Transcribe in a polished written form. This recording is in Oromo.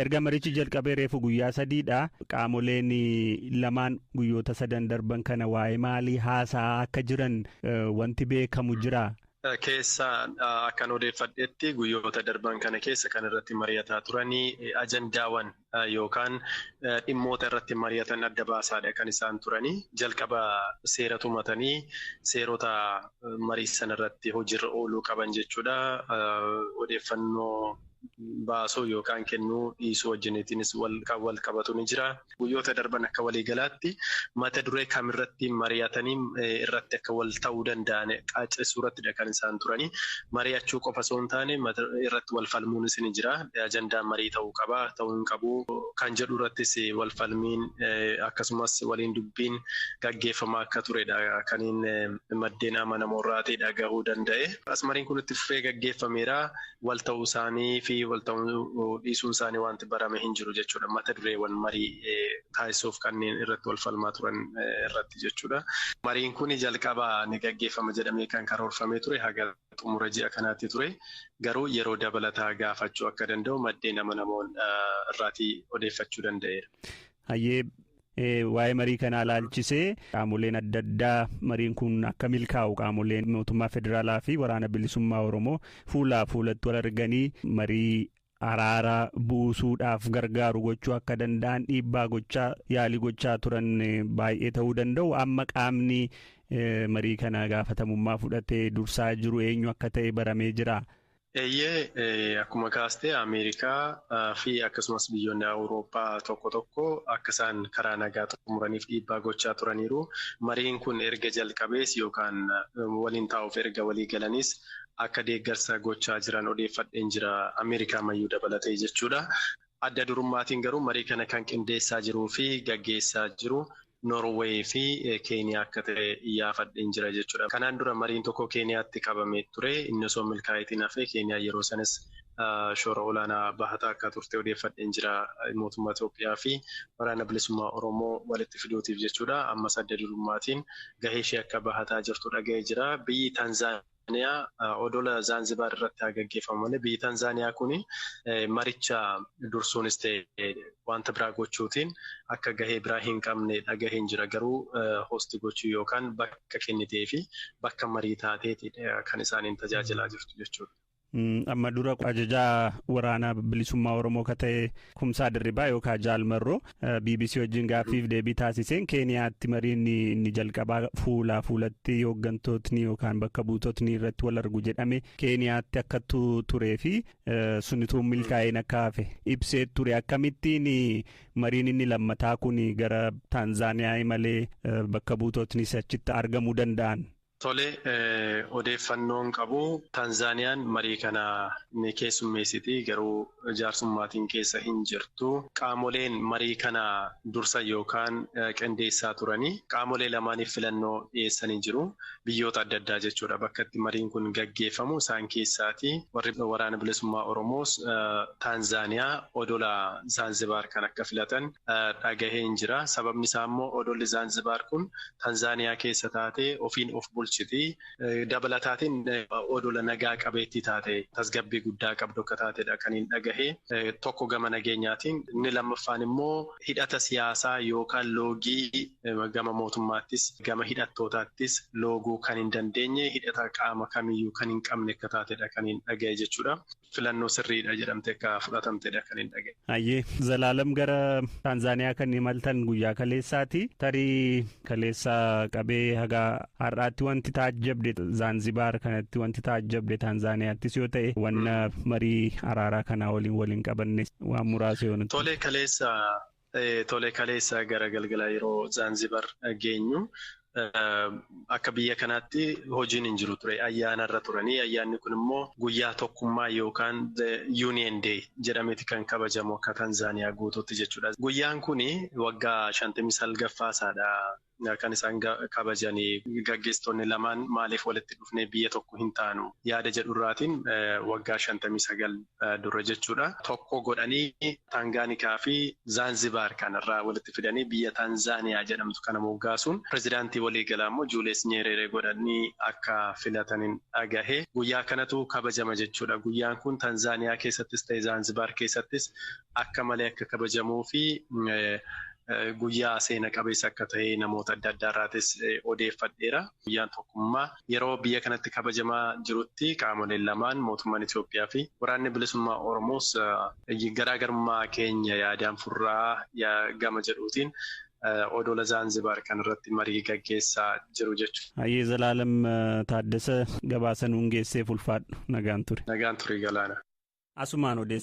Erga marichi jalqabee reefu guyyaa sadiidha. Qaamoleen lamaan guyyoota sadan darban kana waa'ee maalii haasaa akka jiran wanti beekamu jira. Keessa akkan odeeffadhetti guyyoota darban kana keessa kan irratti mari'ataa turanii ajandaawwan yookaan dhimmoota irratti mari'atan adda baasaadha kan isaan turanii. Jalqaba seera tumatanii seerota marii sana irratti hojiirra ooluu qaban jechuudha. Odeeffannoo baasuu yookaan kennuu dhiisuu wajjiniitiinis wal qabatu ni jira. Guyyoota darban akka waliigalaatti mata duree kamirratti mari'atanii irratti akka wal ta'uu danda'an qaacessuu irrattidha kan isaan turanii. Mari'achuu qofa osoo hin taane irratti wal falmuunis ni jira. Ajandaan marii ta'uu qaba ta'uu hin qabu kan jedhu irrattis wal falmiin akkasumas waliin dubbiin gaggeeffamaa akka turedha kaniin maddeen amanamoo irraa dhagahuu danda'e. As mariin kun itti fufee gaggeeffameera. Wal ta'uu isaanii fi wal ta'uu dhiisuun isaanii wanti barame hin jiru jechuudha. Mata dureewwan marii taasisuuf kanneen irratti wal falmaa turan irratti jechuudha. Mariin kun jalqaba ni gaggeeffama jedhamee kan karoorfamee ture haga xumura ji'a kanaatti ture. Garuu yeroo dabalataa gaafachuu akka danda'u maddeen amanamoon irraatii odeeffachuu danda'eera. Hayyee waa'ee marii kanaa ilaalchisee qaamoleen adda addaa mariin kun akka milkaa'u qaamoleen mootummaa federaalaa fi waraana bilisummaa Oromoo fuulaa fuulatti wal arganii marii araaraa buusuudhaaf gargaaru gochuu akka danda'an dhiibbaa gochaa yaalii gochaa turan baay'ee ta'uu danda'u. Amma qaamni marii kana gaafatamummaa fudhatee dursaa jiru eenyu akka ta'e baramee jira. Akkuma kaastee Ameerikaa fi akkasumas biyyoonni Awurooppaa tokko tokko akka isaan karaa nagaa xumuraniif dhiibbaa gochaa turaniiru. Mariin kun erga jalqabees yookaan waliin taa'uuf erga walii galanis akka deeggarsa gochaa jiran odeeffadheen jira Ameerikaa mayyuu dabalatee jechuudha. Adda durummaatiin garuu marii kana kan qindeessaa jiruu fi gaggeessaa jiru Norway fi Keeniyaa akka ta'e iyyaafadheen jira jechuudha. Kanaan dura mariin tokko Keeniyaatti qabamee ture. Inni osoo milkaa'eetiin hafee Keeniyaa yeroo sanas shoora olaanaa bahataa akka turte odeeffadheen jira mootummaa Itoophiyaa fi waraana bilisummaa Oromoo walitti fiduutiif jechuudha. Ammas adda durummaatiin gahee ishee akka bahataa jirtu dhaga'ee jira. Biyyi Tanzaaniyaa odola Zaanzibaar irratti haa gaggeeffamu malee biyyi Tanzaaniyaa kuni maricha dursuunis ta'e wanta biraa gochuutiin akka gahee biraa hin qabne dhagaheen jira. Garuu hosti gochuu yookaan bakka kennitee fi bakka marii taateeti kan isaaniin tajaajilaa jirtu jechuudha. Amma dura ajajaa waraanaa bilisummaa Oromoo ka ta'e Kumsaa Dirribaa yookaan Jaalmarroo BBC wajjin gaaffiif deebii taasiseen Keeniyaatti mariin inni jalqabaa fuulaa fuulatti hooggantootni yookaan bakka buutotni irratti wal argu jedhame Keeniyaatti akka turee fi sunituu milkaa'een akka hafe ibsee ture. Akkamittiin mariin inni lammataa kun gara Taanzaaniyaa malee bakka buutotni achitti argamuu danda'an? Tole odeeffannoon qabu Tanzaaniyaan marii kana ni keessummeessiti garuu jaarsummaatiin keessa hin jirtu. Qaamoleen marii kana dursa yookaan qindeessaa turanii qaamolee lamaaniif filannoo dhiyeessanii jiru. Biyyoota adda addaa jechuudha bakka itti mariin kun gaggeeffamu isaan keessaati. Warri waraana bilisummaa Oromoos Tanzaaniyaa odola Zaanzibaar kan akka filatan dhagaheen jira. Sababni isaa immoo odolli Zaanzibaar kun Tanzaaniyaa keessa taatee ofiin of bulchiti. Dabalataatiin odola nagaa qabeettii taate tasgabbii guddaa qabdu akka taatedha kan hin dhagahee. Tokko gama nageenyaatiin inni lammaffaan immoo hidhata siyaasaa yookaan loogii gama mootummaattis gama hidhattootaattis looguu kan hin dandeenye hidhata qaama kamiyyuu kan hin qabne akka taatedha kan hin dhagahe jechuudha. Filannoo sirriidha jedhamte akka fudhatamtedha kan hin dhagahe. Hayyee Zalaalam gara Taanzaaniyaa kan imaltan guyyaa kaleessaati. Tarii kaleessaa qabee haga har'aatti wanti taajjabde Zaanzibaar kanatti wanti taajjabde Taanzaaniyaattis yoo ta'e wanna marii araaraa kanaa waliin qabanne waan muraasa yoo nuti. Tole kaleessa gara galgala yeroo Zaanzibaar geenyu akka biyya kanaatti hojiin hin jiru ture ayyaana irra turanii ayyaanni kun immoo guyyaa tokkummaa yookaan Union Day jedhameeti kan kabajamu akka Tanzaaniyaa guutuutti jechuudha. Guyyaan kun waggaa 59ffaasaadha. Kan isaan kabajanii gaggeessitoonni lamaan maaliif walitti dhufnee biyya tokko hin taanu yaada jedhurraatiin waggaa 59 dura jechuudha. Tokko godhanii Tangaanikaa fi Zaanzibaar kanarraa walitti fidanii biyya Tanzaaniyaa jedhamtu kana moggaasuun pirezidaantii waliigalaa immoo Juuliyees Nyeerere godhanii akka filataniin dhagahe guyyaa kanatu kabajama jechuudha. Guyyaan kun Tanzaaniyaa keessattis ta'e Zaanzibaar keessattis akka malee akka kabajamuu fi guyyaa seena qabeessa akka ta'e namoota adda addaarraatis odeeffadheera. Guyyaan tokkummaa yeroo biyya kanatti kabajamaa jirutti qaamoleen lamaan mootummaan Itoophiyaa fi waraanni bilisummaa Oromoos garaagarummaa keenya yaadaan furraa gama jedhuutiin odola Zaanzibaar kan irratti marii gaggeessaa jiru jechuudha. Hayyee Zalaalam Taaddasa gabaasa nuun geesseef ulfaadhu nagaan ture. Nagaan ture Galaana. Asumaan odeessa.